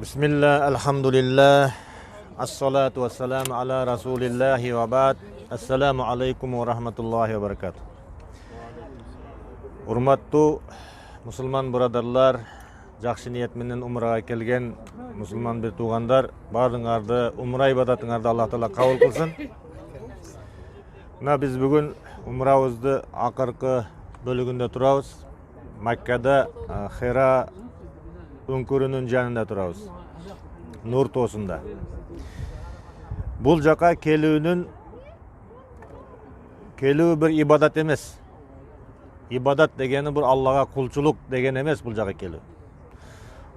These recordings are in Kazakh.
Bismillah, alhamdulillah, assalatu wassalamu ala rasulillahi wa ba'd. Assalamu alaikum wa rahmatullahi wa barakatuh. Urmattu musulman buradarlar, жақсы ниет менен умраға келген musulman bir туғандар, бардыңарды умра ибадатыңарды Аллах Таала кабыл кылсын. Мына биз бүгүн умрабызды акыркы бөлүгүндө турабыз. Маккада Хира үңкүрүнүн жанында турабыз. Нур тоосунда. Бул жака келүү бир ибадат эмес. Ибадат дегени бул Аллага кулчулук деген эмес бул жака келүү.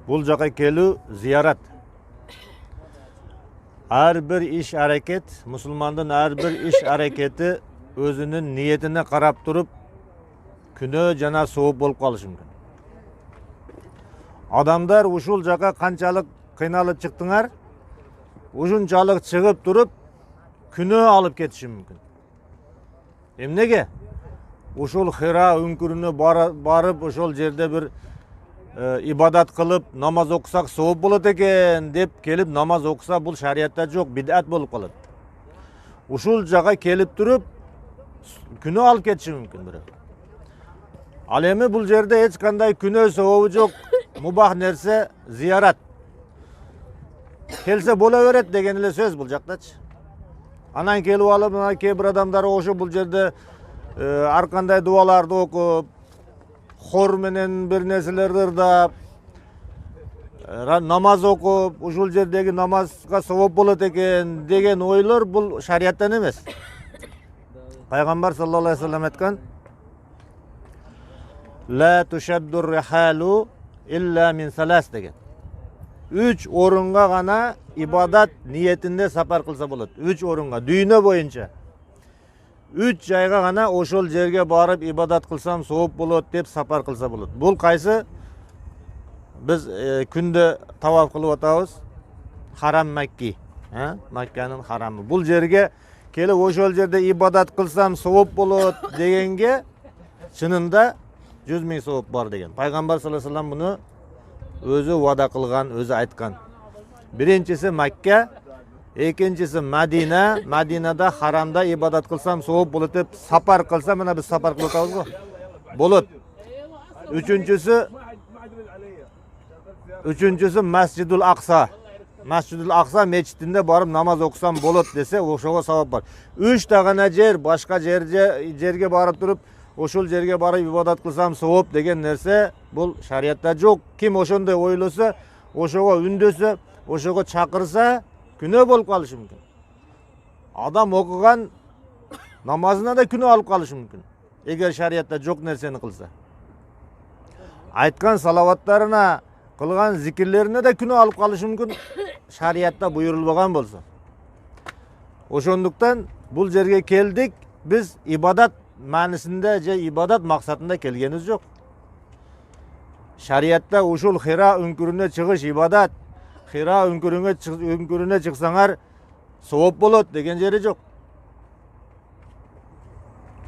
Бул жака келүү зиярат. Ар бир иш аракет, мусулмандын ар бир иш аракети өзүнүн ниетине карап туруп күнөө жана сооп болуп калышы мүмкүн. Адамдар ушул жака канчалык кыйналып чыктыңар, ушунчалык чыгып туруп күнөө алып кетиши мүмкүн. Эмнеге? Ушул Хира үңкүрүнө барып ошол жерде бир ибадат кылып, намаз окусак сооп болот экен деп келип намаз окуса, бул шариятта жок, бидат болуп калат. Ушул жака келип туруп күнөө алып кетиши мүмкүн бирок. Ал эми бул жерде эч кандай күнөө сообу жок, мубах нерсе зиярат. Келсе бола берет деген эле сөз бул жактачы. Анан келип алып, мына кээ бир адамдар ошо бул жерде ар кандай дубаларды окуп, хор менен бир нерселерди ырдап, намаз окуп, ушул жердеги намазга сооп болот экен деген ойлор бул шарияттан эмес. Пайгамбар саллаллаху алейхи ва саллям айткан: "Ла тушаддур рихалу илля мин салас" деген. 3 орунга гана ибадат ниетинде сапар кылса болот. 3 орунга, дүйнө боюнча. 3 жайга гана ошол жерге барып ибадат кылсам сооп болот деп сапар кылса болот. Бул кайсы? Биз күндө таваф кылып атабыз. Харам Макки, Макканын харамы. Бул жерге келип ошол жерде ибадат кылсам сооп болот дегенге чынында 100 000 сооп бар деген. Пайгамбар саллаллаху алейхи ва саллям буну өзү вада кылган, өзү айткан. Биринчиси Макка, экинчиси Мадина. Мадинада харамда ибадат кылсам сооп болот деп сапар кылса, мына биз сапар кылып атабыз го. Болот. Үчүнчүсү Масжидул Акса. Масжидул Акса мечитинде барып намаз окусам болот десе, ошого савап бар. 3 гана жер, башка жерге барып туруп, ошол жерге барып ибадат кылсам сооп деген нерсе бул шариятта жок. Ким ошондой ойлосо, ошого үндөсө, ошого чакырса, күнөө болуп калышы мүмкүн. Адам окуган намазына да күнөө алып калышы мүмкүн, эгер шариятта жок нерсени кылса. Айткан салаваттарына, кылган зикирлерине да күнөө алып калышы мүмкүн, шариятта буйрулбаган болсо. Ошондуктан бул жерге келдик, биз ибадат маанисинде же ибадат максатында келгенибиз жок. Шариятта ушул Хира үңкүрүнө чыгыш ибадат, Хира үңкүрүнө чыксаңар сооп болот деген жери жок.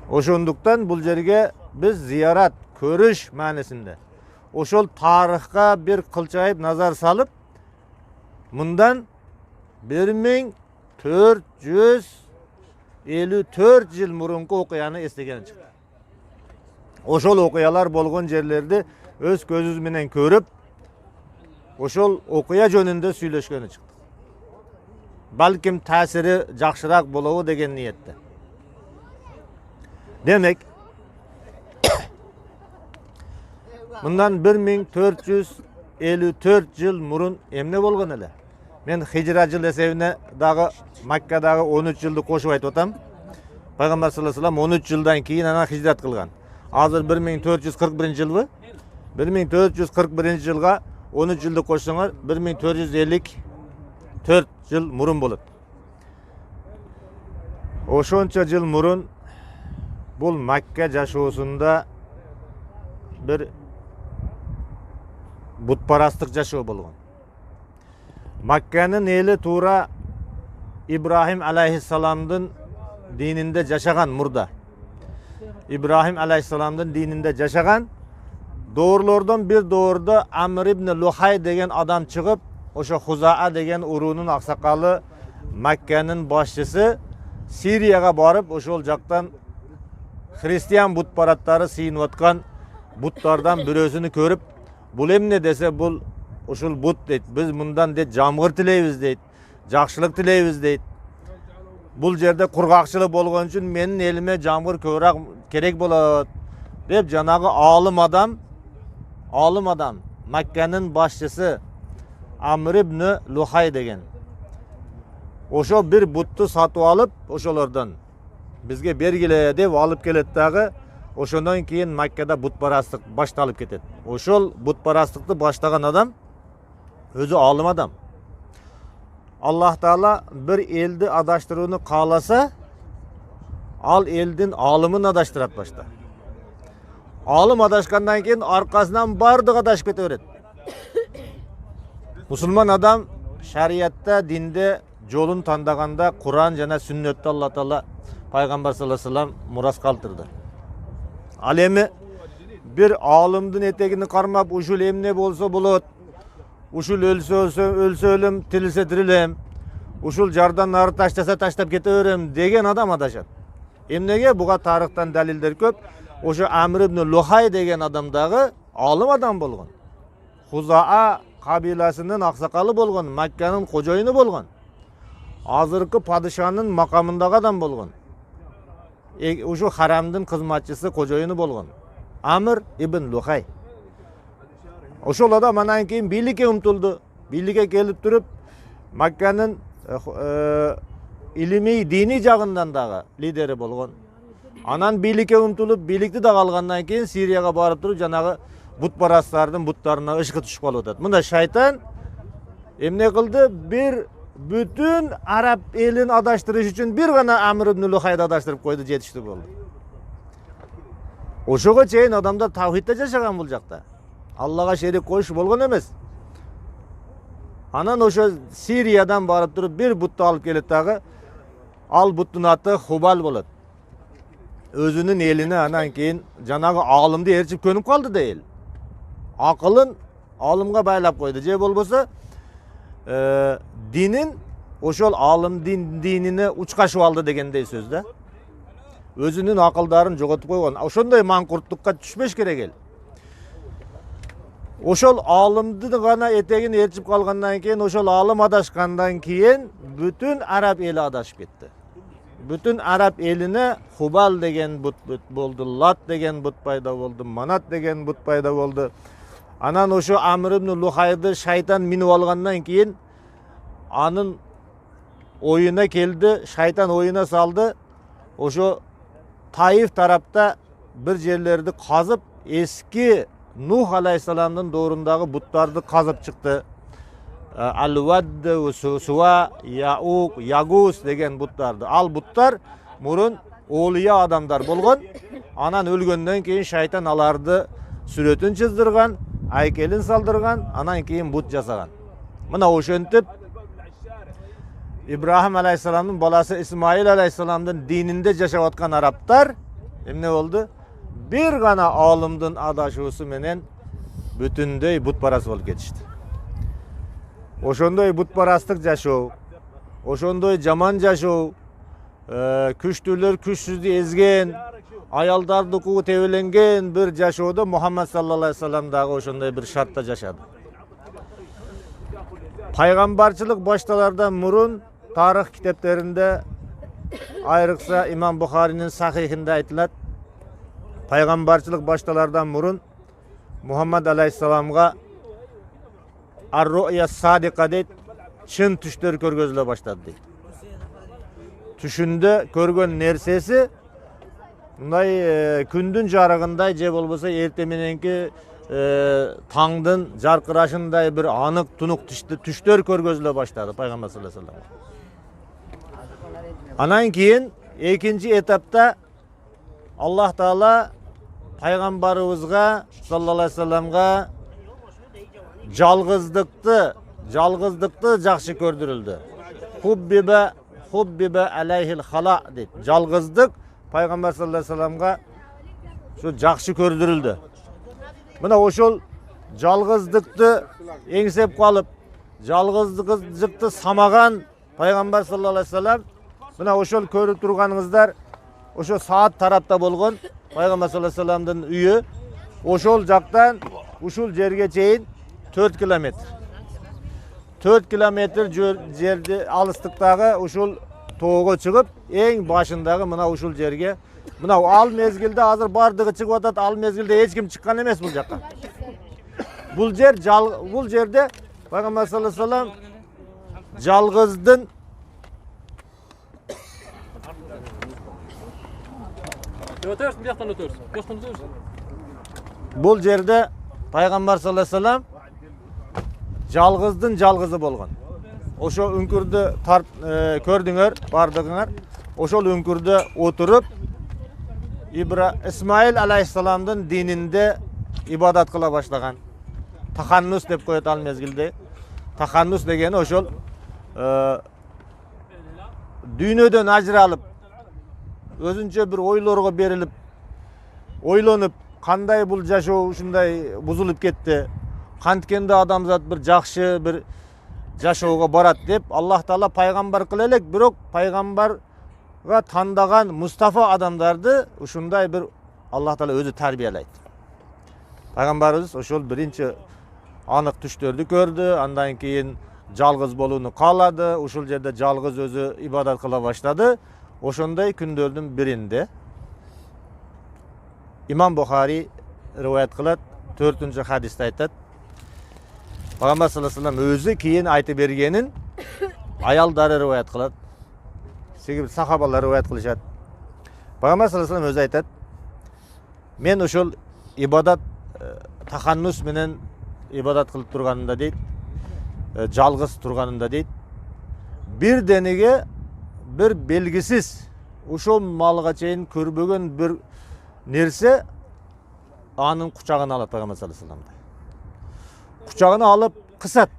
Ошондуктан бул жерге биз зиярат, көрүш маанисинде, ошол тарыхка бир кылчайып назар салып, мындан 1454 жыл мурунку окуяны эстеген чыкты. Ошол окуялар болгон жерлерди өз көзүбүз менен көрүп, ошол окуя жөнүндө сүйлөшкөнү чыкты. Балким таасири жакшыраак болобу деген ниетте. Демек, мындан 1454 жыл мурун эмне болгон эле? Мен хижра жыл эсебине дагы Маккадагы 13 жылды кошуп айтып атам. Пайгамбар саллаллаху алейхи ва саллям 13 жылдан кийин анан хижрат кылган. Азыр 1441 жылбы? 1441 жылга 13 жылды кошсоңор 1454 жыл мурун болот. Ошончо жыл мурун бул Макка жашоосунда бир бутпарастык жашоо болгон. Макканын эли туура Ибрахим алейхиссаламдын dininde жашаган мурда. İbrahim aleyhisselam'ın dininde жашаган. Doğrulardan bir doğruda Amr ibn Luhay деген адам çıkıp o'sha Huzaa degan urug'ning oqsoqoli Makkaning boshchisi Siriyaga borib, o'shol joqdan Hristiyan butparatları siyinayotgan butlardan birisini ko'rib, "Bu emne?" dese, "Bu o'shul but" deydi. "Biz bundan deydi jamg'ir tilaymiz" deydi. "Жақшылық tilaymiz" deydi. "Bu yerde qurg'oqchilik bo'lgani uchun mening elime jamg'ir ko'proq kerak bo'ladi" deb janağı olim adam Makkaning boshchisi Amr ibn Luhay degan. O'sha bir butni sotib olib, o'shalardan bizga bergile deb olib keladi. O'shandan keyin Makkada butparastlik boshlanib ketadi. O'shol butparastlikni boshlagan adam o'zi olim adam. Alloh taolo bir elni adashtiruvni qalasa, al eldin olimini adashtiradi boshda. Olim adashgandan keyin orqasidan bardiq adashib ketaveradi. Musulmon adam shariatda, dinde yo'lun tandaganda Qur'on jana sunnatda Alloh taolo payg'ambar sallallohu alayhi vasallam miros qoldirdi. Alemi bir olimning etegini qarmab, ushul emne bo'lsa bo'ladi. Ushul ölse ölüm, tirilse tirilem. Ushul jardan nari tashlasa tashlab ketaverem degan adam adashadi. Emnege buga tarixdan dalillar ko'p. O'sha Amr ibn Luhay degan adamdagi olim adam bo'lgan. Huzaa qabilasining oqsoqoli bo'lgan, Makkaning xo'jayini bo'lgan. Hozirgi podshoning maqomidagi adam bo'lgan. O'sha haramning xizmatchisi, xo'jayini bo'lgan. Amr ibn Luhay. O'shol odam mandan keyin birlikka umtildi. Birlikka kelib turib, Makkaning ilmiy, diniy jag'indan dağı lideri bo'lgan. Anan birlikka umtilib, birlikni da qalgandan keyin Siriyaga borib turib, janağı butparastlarning butlarına ışıqı tushib qoladi. Bunda shayton emne qildi? Bir bütün Arab elini adashtirish uchun bir gana Amr ibn Luhayni adashtirib qo'ydi, jetishdi bo'ldi. O'shaga cheyin odamlar tavhidda yashagan bu joqda. Allohga sherik qo'yish bo'lgan emas. Anan o'sha Siriyadan borib turib bir butni olib keladi. Al butning ati Hubal bo'ladi. O'zining elini anan keyin janağı olimni erchib ko'nib qoldi deyil. Aqlın olimga baylab qo'ydi. Je bo'lmasa, dinin o'shol olim dinini uchqashib oldi degandey so'zda. O'zining aqldarini jo'g'otib qo'ygan. O'shanday manqurtlikka tushmash kerak el. O'shol olimni gana etegini erchib qolgandan keyin, o'shol olim adashgandan keyin bütün Arab eli adashib ketdi. Bütün Arab eline Hubal degan but bo'ldi, Lat degan but paydo bo'ldi, Manat degan but paydo bo'ldi. Anan o'sha Amr ibn Luhayni shayton minib olgandan keyin anın oyuna keldi, shayton oyuna saldı. O'sha Taif tarafta bir yerlerdi qazıp eski Nuh alayhisalomning doğrundagi butlarni qazib chiqdi. Al-Wadd, Suva, Ya'uq, Yagus degan butlardi. Al butlar murun o'liya odamlar bo'lgan. Anan o'lgandan keyin shayton alardi suratini chizdirgan, aykelin saldirgan, anan keyin but jasagan. Mana o'shantib İbrahim alayhisalomning bolasi İsmail alayhisalomning dininde yashayotgan arablar emne oldu? Bir gana olimning adashusi menen bütünдөй butparast bo'lib ketishdi. O'shanday butparastlik yashov, o'shanday jomon yashov, kuchlilar kuchsizni ezgen, ayollarni quvi tevilengen bir yashovda Muhammad sallallohu alayhi vasallamdagi o'shanday bir shartda yashadi. Payg'ambarchilik boshtalaridan murun tarix kitoblarida ayriqsa İmam Buxoriyning sahihida aytiladi. Payg'ambarchilik boshtalaridan murun Muhammad alayhissalomga ar-ru'ya sadiqa deydi, chin tushlar ko'rgazila boshladi deydi. Tushunda ko'rgan narsasi bunday kundun jarig'inday je bo'lmasa ertemenenki tangdın jarqirashınday bir aniq tunuq tushlar ko'rgazila boshladi payg'ambar sallallohu alayhi vasallam. Anan keyin ikinci etapda Allah Taala payg'ambarimizga sallallohu alayhi vasallamga jalg'izlikni yaxshi ko'rdirildi. Hubbiba alayhil xala deydi. Jalg'izlik payg'ambar sallallohu alayhi vasallamga shu yaxshi ko'rdirildi. Mana o'shol jalg'izlikni engsep qolib, жалгыздыкты самаган пайгамбар саллаллаху алейхи вассалам мына ошол көрүп турганыңыздар ошо саат тарапта болгон пайгамбар саллаллаху алейхи вассаламдын үйү ошол жактан ушул жерге чейин 4 километр. 4 километр жерде алыстыктагы ушул тоого чыгып, эң башындагы мына ушул жерге, мына ал мезгилде азыр бардыгы чыгып атат, ал мезгилде эч ким чыккан эмес бул жакка. Бул жерде пайгамбар саллаллаху алейхи вассалам жалгыздын бул жерде пайгамбар саллаллаху алейхи вассалам жалгыздын жалгызы болгон. Ошо үңкүрдү көрдүңөр, бардыгыңар. Ошол үңкүрдө отуруп Исмаил алейхиссаламдын дининде ибадат кыла башлаган. Таханнус деп коет ал мезгилде. Таханнус дегени ошол дүйнөдөн ажыралып, өзүнчө бир ойлорго берилип, ойлонуп, кандай бул жашоо ушундай бузулуп кетти, канткенде адамзат бир жакшы бир жашоого барат деп Аллах Таала пайгамбар кыла элек, бирок пайгамбарга тандаган Мустафа адамдарды ушундай бир Аллах Таала өзү тарбиялайт. Пайгамбарыбыз ошол биринчи анык түштөрдү көрдү, андан кийин жалгыз болууну каалады, ушул жерде жалгыз өзү ибадат кыла баштады. Ошондой күндөрдүн биринде Имам Бухари риваят кылат, 4-хадисте айтат. Пайгамбар саллаллаху алейхи вассалам өзү кийин айтып бергенин аялдары риваят кылат. Сегиз сахабалар риваят кылышат. Пайгамбар саллаллаху алейхи вассалам өзү айтат: "Мен ошол ибадат таханнус менен ибадат кылып турганымда дейт, жалгыз турганымда дейт, бир денеге бир белгисиз ушул малга чейин көрбөгөн бир нерсе анын кучагына алат Пайгамбар саллаллаху алейхи вассалам. Кучагына алып кысат.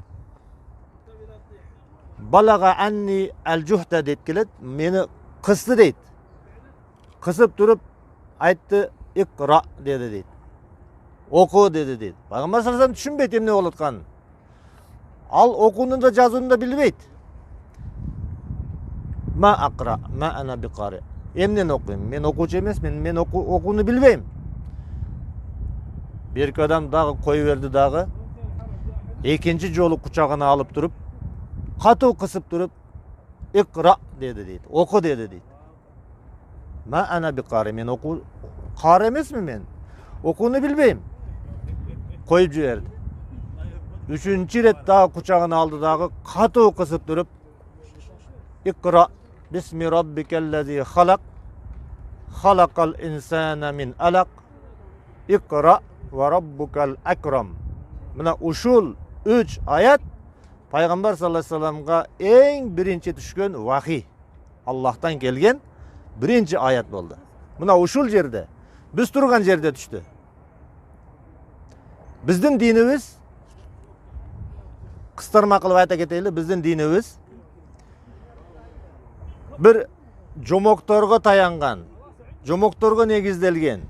Балага анни ал-жухта дейт келет, мени кысты дейт. Кысып туруп айтты, икра деди дейт. Оку деди дейт. Пайгамбар саллаллаху алейхи вассалам түшүнбөйт эмне болуп атканын. Ал окууну да жазууну да билбейт. Ма акра, ма ана биқари. Эмнени окуйм? Мен окуучу эмесмин, мен окууну билбейм. Бирки адам дагы кой берди дагы. Экинчи жолу кучагына алып туруп, катуу кысып туруп, икра деди дейт. Оку деди дейт. Ма ана биқари. Мен кары эмесмин мен. Окууну билбейм. Коюп жиберди. Үчүнчү рет дагы кучагына алды дагы, катуу кысып туруп, икра бисми раббикаллази халак, халакал инсана мин алак, икра ва раббукал акрам. Мына ушул 3 аят Пайгамбар саллаллаху алейхи вассаламга эң биринчи түшкөн вахий, Аллахтан келген биринчи аят болду. Мына ушул жерде, биз турган жерде түштү. Биздин динибиз, кыстырма кылып айта кетели, биздин динибиз бир жомокторго таянган, жомокторго негизделген,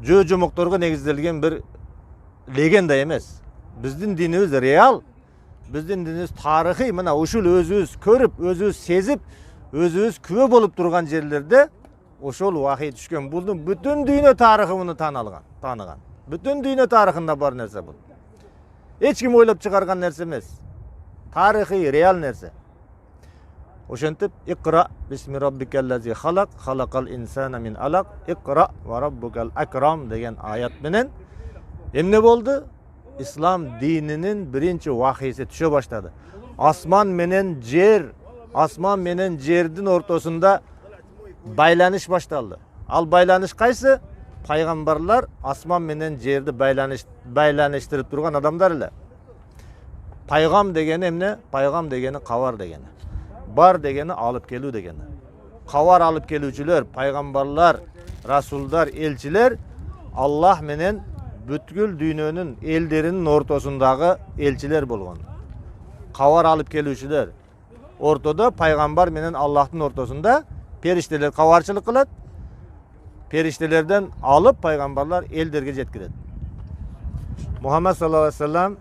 жомокторго негизделген бир легенда эмес. Биздин динибиз реал, биздин динибиз тарыхый. Мына ушул өзүбүз көрүп, өзүбүз сезип, өзүбүз күбө болуп турган жерлерде ошол вахий түшкөн. Бунун бүтүн дүйнө тарыхы муну тааныган. Бүтүн дүйнө тарыхында бар нерсе бул. Эч ким ойлоп чыгарган нерсе эмес. Тарыхый, реал нерсе. Ошентип, икра бисми раббикаллази халак, халакал инсана мин алак, икра ва раббукал акрам деген аят менен эмне болду? Ислам дининин биринчи вахийси түшө баштады. Асман менен жердин ортосунда байланыш башталды. Ал байланыш кайсы? Пайгамбарлар асман менен жерди байланыштырып турган адамдар эле. Пайгам дегени эмне? Пайгам дегени кабар дегени. Бар дегени алып келүү дегени. Кабар алып келүүчүлөр, пайгамбарлар, расулдар, элчилер Аллах менен бүткүл дүйнөнүн элдеринин ортосундагы элчилер болгон. Кабар алып келүүчүлөр. Ортодо пайгамбар менен Аллахтын ортосунда периштелер кабарчылык кылат. Периштелерден алып пайгамбарлар элдерге жеткирет. Мухаммад саллаллаху алейхи вассалам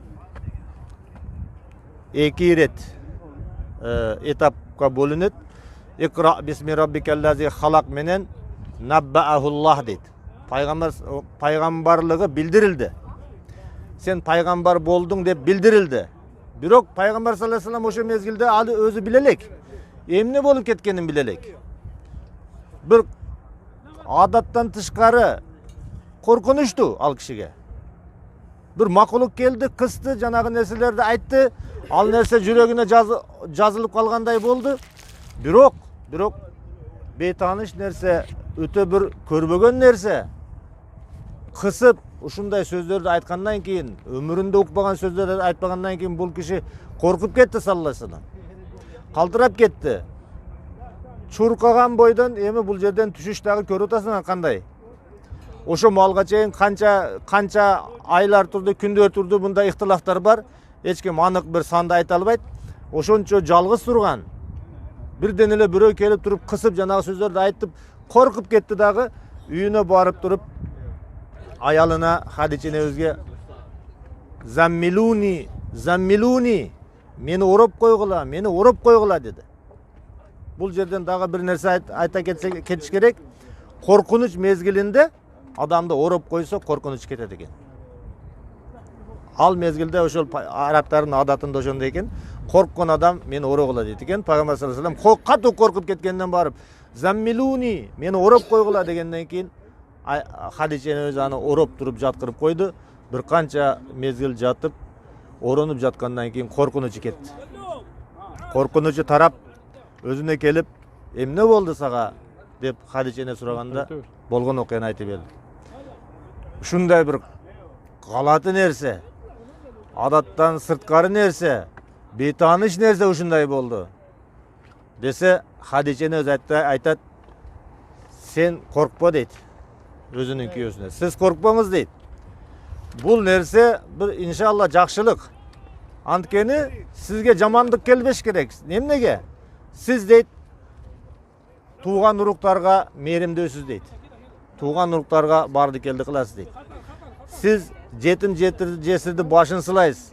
2 iret etapga bölünüp Iqra bismi rabbikellazi halak menen nabba'ahullah deydi. Paygambarlığı bildirildi. Sen paygambar boldun dep bildirildi. Birok paygambar sallallahu aleyhi ve sellem oşo mezgilde adı özü bilelek. Emne bolup ketkenin bilelek. Bir adattan tışkarı korkunuştu al kişiге. Bir makuluk geldi, kıstı, janagı nerselerde aytты. Al nerse jürөгүнө жазылып калгандай болду. Бирок бейтаныш нерсе, өтө bir көрбөгөн нерсе. Кысып ушундай сөздөрдү айткандан кийин, өмүрүндө укпаган сөздөрдү айтпагандан кийин бул киши коркуп кетти саллаллаху алейхи вассалам. Калтырап кетти. Чуркаган бойдон эми бул жерден түшүш дагы көрүп атасың кандай? Ошо малга чейин канча айлар турду, күндөр турду, мында ыктылафтар бар. Эч ким анык bir санды айта албайт. Ошончо жалгыз турган. Бирден эле бирөө келип туруп кысып жанагы сөздөрдү айтып, коркуп кетти дагы. Үйүнө барып туруп аялына Хадиче энебизге заммилуни мени ороп койгула деди. Бул жерден дагы bir нерсе айта кетиш керек. Коркунуч мезгилинде адамды ороп койсо коркунуч кетет экен. Ал мезгилде ошол арабтардын адатында ошондой экен. Корккон адам мени орогула дейт экен. Пайгамбар саллаллаху алейхи вассалам катуу коркуп кеткенден барып, заммилуни мени ороп койгула дегенден кийин Хадиче энебиз аны ороп туруп жаткырып койду. Bir канча мезгил жатып, оронуп жаткандан кийин коркунучу кетти. Коркунучу тарап өзүнө келип, эмне болду сага деп Хадичени сураганда болгон окуяны айтып берди. Ушундай bir галаты нерсе, адаттан сырткары нерсе, бейтаныш нерсе ушундай болду десе, Хадичени өзү айтат, сен коркпо дейт өзүнүн күйөөсүнө. Сиз коркпоңуз дейт. Бул нерсе bir иншалла жакшылык. Анткени сизге жамандык келбеш керек. Эмнеге? Сиз дейт тууган уруктарга мээримдөөсүз дейт. Тууган уруктарга барды келди кыласыз дейт. Сиз жетим жесирди башын сылайсыз.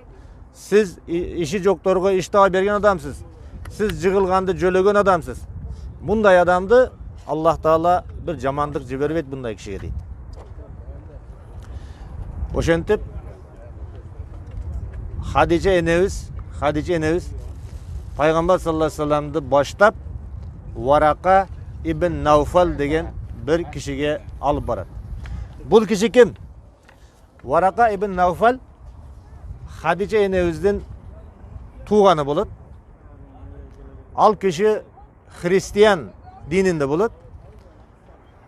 Сиз иши жокторго иш таба берген адамсыз. Сиз жыгылганды жөлөгөн адамсыз. Мындай адамды Аллах Таала bir жамандык жибербейт мындай кишиге дейт. Ошентип Хадиче энебиз Пайгамбар саллаллаху алейхи вассаламды баштап Варака ибн Науфал деген bir кишиге алып барат. Бул киши ким? Варака ибн Науфал Хадиче энебиздин тууганы болот. Ал киши христиан dininde болот.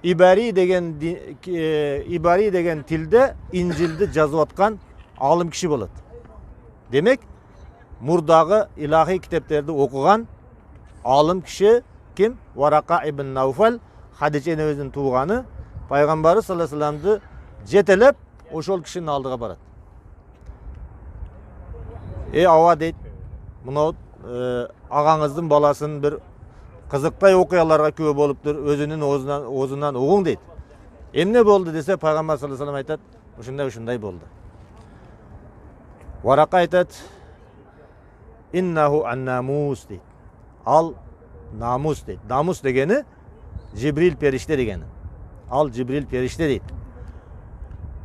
İbari degen tilde İncil'de жазып аткан алым киши болот. Demek murdagı ilahi kitaplarda okugan alım kişi kim? Varaka ibn Naufal, Hadice enebizin tuğanı, Peygamber'i sallallahu aleyhi ve sellem'di jetelep oşol kişinin aldığa barat. Ava deyt, bunu ağanızdın balasının bir kızıktay okuyalarga köö boluptur, özünün oğuzundan oğun deyt. Emne boldu dese Peygamber sallallahu aleyhi ve sellem aytat, uşunday boldu. Varaka aytat, innahu an-namus deyt. Al namus deyt. Namus degeni Cibril perişte degeni. Al Cibril perişte deyt.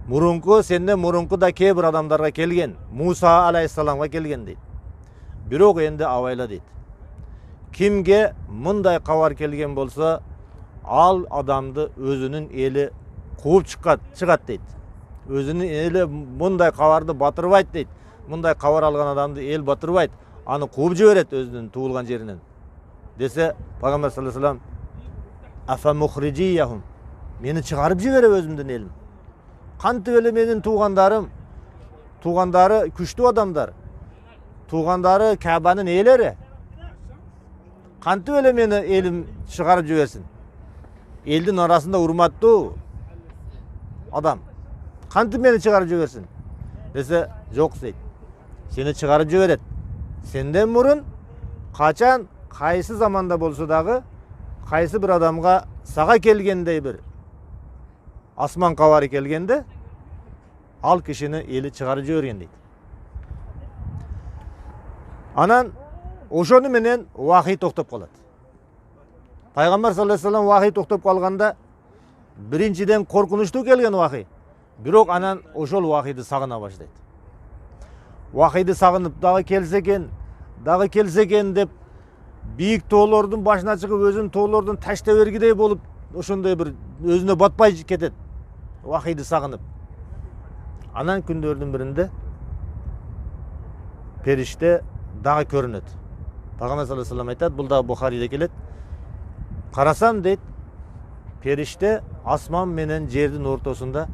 Murunku sende murunku da kebir adamlarga kelgen. Musa aleyhisselamga kelgen deyt. Birok endi avayla deyt. Kimge mınday kavar kelgen bolsa al adamdı özünün eli kuup çıkat deyt. Özünün eli mınday kavardı batırbayt deyt. Mınday kavar algan adamdı el batırbayt. Anı kuup jiberet özünün tuğulgan jerinden. Dese Peygamber sallallahu aleyhi ve sellem afa muhriciyahum. Meni çıkarıp jibere özümden elim. Kantip ele menin tuğandары күчтүү адамдар. Tuğandары Ka'banın eleri. Kantip ele meni elim çıkarıp jibersin. Eldin arasında urmattуу adam. Kantip meni çıkarıp jibersin. Dese jok deyt. Seni çıkarıp jiberet. Senden murun kaçan kayсы zamanda bolsa dagı kayсы bir adamga saga kelgendey bir asman kavarı kelgende al kişini eli çıkarıp jibergen deyt. Анан ошону менен вахий токтоп калат. Пайгамбар саллаллаху алейхи вассалам вахий токтоп калганда биринчиден коркунучтуу келген вахий. Бирок анан ошол вахийди сагына баштайт. Вахийди сагынып дагы келсе экен деп бийик тоолордун башына чыгып өзүн тоолордон таштай бергидей болуп ошондой бир өзүнө батпай кетет. Вахийди сагынып. Анан күндөрдүн биринде периште дагы көрүнөт. Пайгамбар саллаллаху алейхи вассалам айтат, бул дагы Бухариде келет. Карасам дейт, периште асман менен жердин ортосунда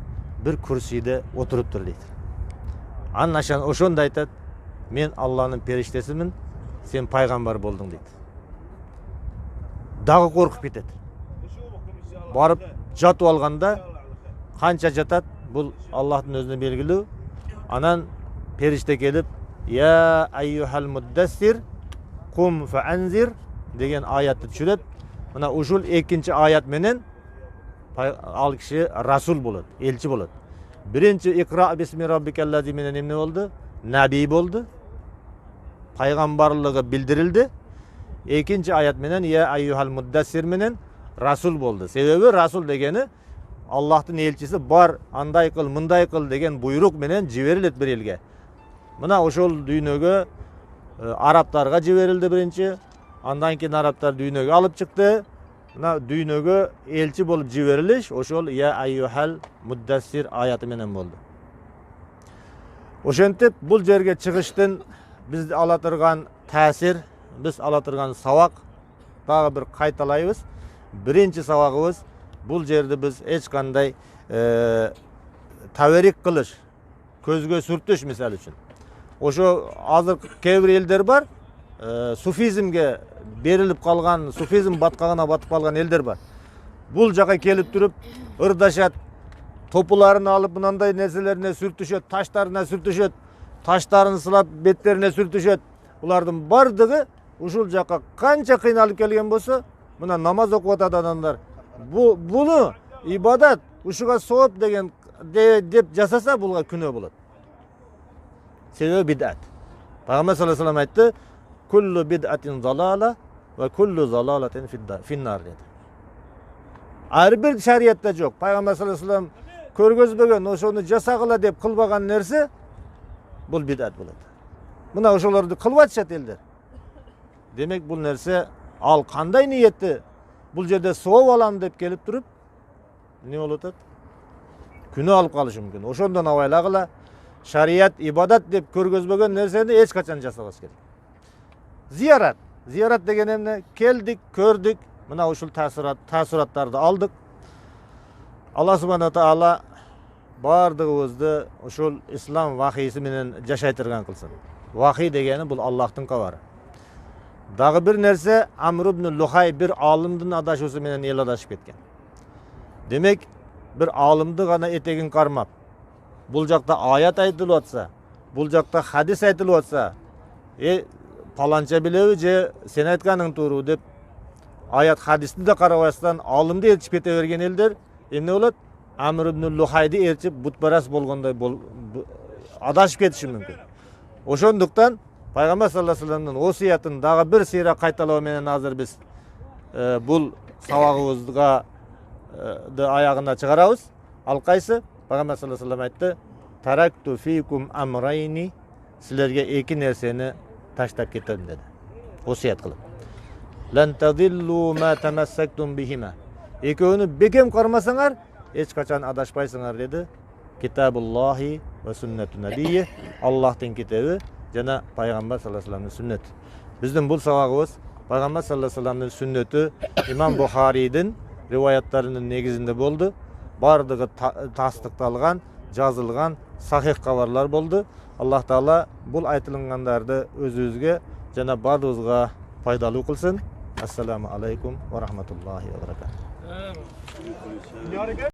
бир курсийде отуруптур дейт. Анан ошондо айтат, мен Алланын периштесимин, сен пайгамбар болдуң дейт. Дагы коркуп кетет. Барып жатып алганда канча жатат, бул Аллахтын өзүнө белгилүү. Анан периште келип, я айюхал муддассир кум фаанзир деген аятты түшүрөт. Мына ушул экинчи аят менен ал киши расул болот, элчи болот. Биринчи икра бисми раббикаллази менен эмне болду? Наби болду. Пайгамбарлыгы билдирилди. Экинчи аят менен я айюхал муддассир менен расул болду. Себеби расул дегени Аллахтын элчиси бар, андай кыл, мындай кыл деген буйрук менен жиберилет бир элге. Мына ошол дүйнөгө арабтарга жиберилди биринчи, андан кийин арабтар дүйнөгө алып чыкты. Мына дүйнөгө элчи болуп жиберилиш ошол я айюхал муддассир аяты менен болду. Ошентип бул жерге чыгыштын биз ала турган таасир, биз ала турган сабак дагы бир кайталайбыз. Биринчи сабагыбыз бул жерде биз эч кандай таберик кылыш, көзгө сүртүш мисалы үчүн. Ошо азыр кээ бир элдер бар, суфизмге берилип калган, суфизм баткагына батып калган элдер бар. Бул жака келип туруп ырдашат, топуларын алып мындай нерселерине сүртүшөт, таштарына сүртүшөт, таштарын сылап беттерине сүртүшөт. Булардын бардыгы ушул жака канча кыйналып келген болсо, мына намаз окуп атат адамдар. Буну ибадат, ушуга сооп деген деп жасаса булга күнөө болот. Себеби бидат. Пайгамбар саллаллаху алейхи вассалам айтты, куллу бидатин залала ва куллу залалатин финнар dedi. Ар бир шариятта жок. Пайгамбар саллаллаху алейхи вассалам көргөзбөгөн, ошону жасагыла деп кылбаган нерсе бул бидат болот. Мына ошолорду кылып атышат элдер. Демек бул нерсе ал кандай ниетти бул жерде сооп алам деп келип туруп не болуп атат? Күнөө алып калышы мүмкүн. Ошондон абайлагыла, шарият ибадат деп көргөзбөгөн нерсени эч качан жасабас керек. Зиярат деген эмне? Келдик, көрдүк, мына ушул таасираттарды алдык. Алла субхана таала бардыгыбызды ушул ислам вахийси менен жашайтырган кылсын. Вахий дегени бул Аллахтын кабары. Дагы бир нерсе, Амр ибн Лухай бир алымдын адашуусу менен эл адашып кеткен. Демек, бир алымды гана этегин кармап, бул жакта аят айтылып атса, бул жакта хадис айтылып атса, паланча билеби же сен айтканың тууру деп аят хадисти да карабастан алымды ээрчип кете берген элдер эмне болот? Амр ибн Лухайды ээрчип бутпарас болгондой адашып кетиши мүмкүн. Ошондуктан Пайгамбар саллаллаху алейхи вассаламдын осуятын дагы бир сыйра кайталоо менен азыр биз бул сабагыбызга аягына чыгарабыз. Ал кайсы? Пайгамбар саллаллаху алейхи вассалам айтты: "Таракту фикум амрайни", силерге эки нерсени таштап кетем деди. Осуят кылып. "Лан тадиллу ма тамассактум бихима". Экөөнү бекем кармасаңар, эч качан адашпайсыңар деди. Китабуллахи ва сүннату набийи, Аллахтын китеби жана Пайгамбар саллаллаху алейхи вассаламдын сүннети. Биздин бул сабагыбыз Пайгамбар саллаллаху алейхи вассаламдын сүннети Имам Бухарийдин риваяттарынын негизинде болду. Бардыгы тастыкталган, жазылган сахих кабарлар болду. Аллах таала бул айтылгандарды өзүбүзгө жана бардыгыбызга пайдалуу кылсын. Ассаламу алейкум ва рахматуллахи ва баракатух.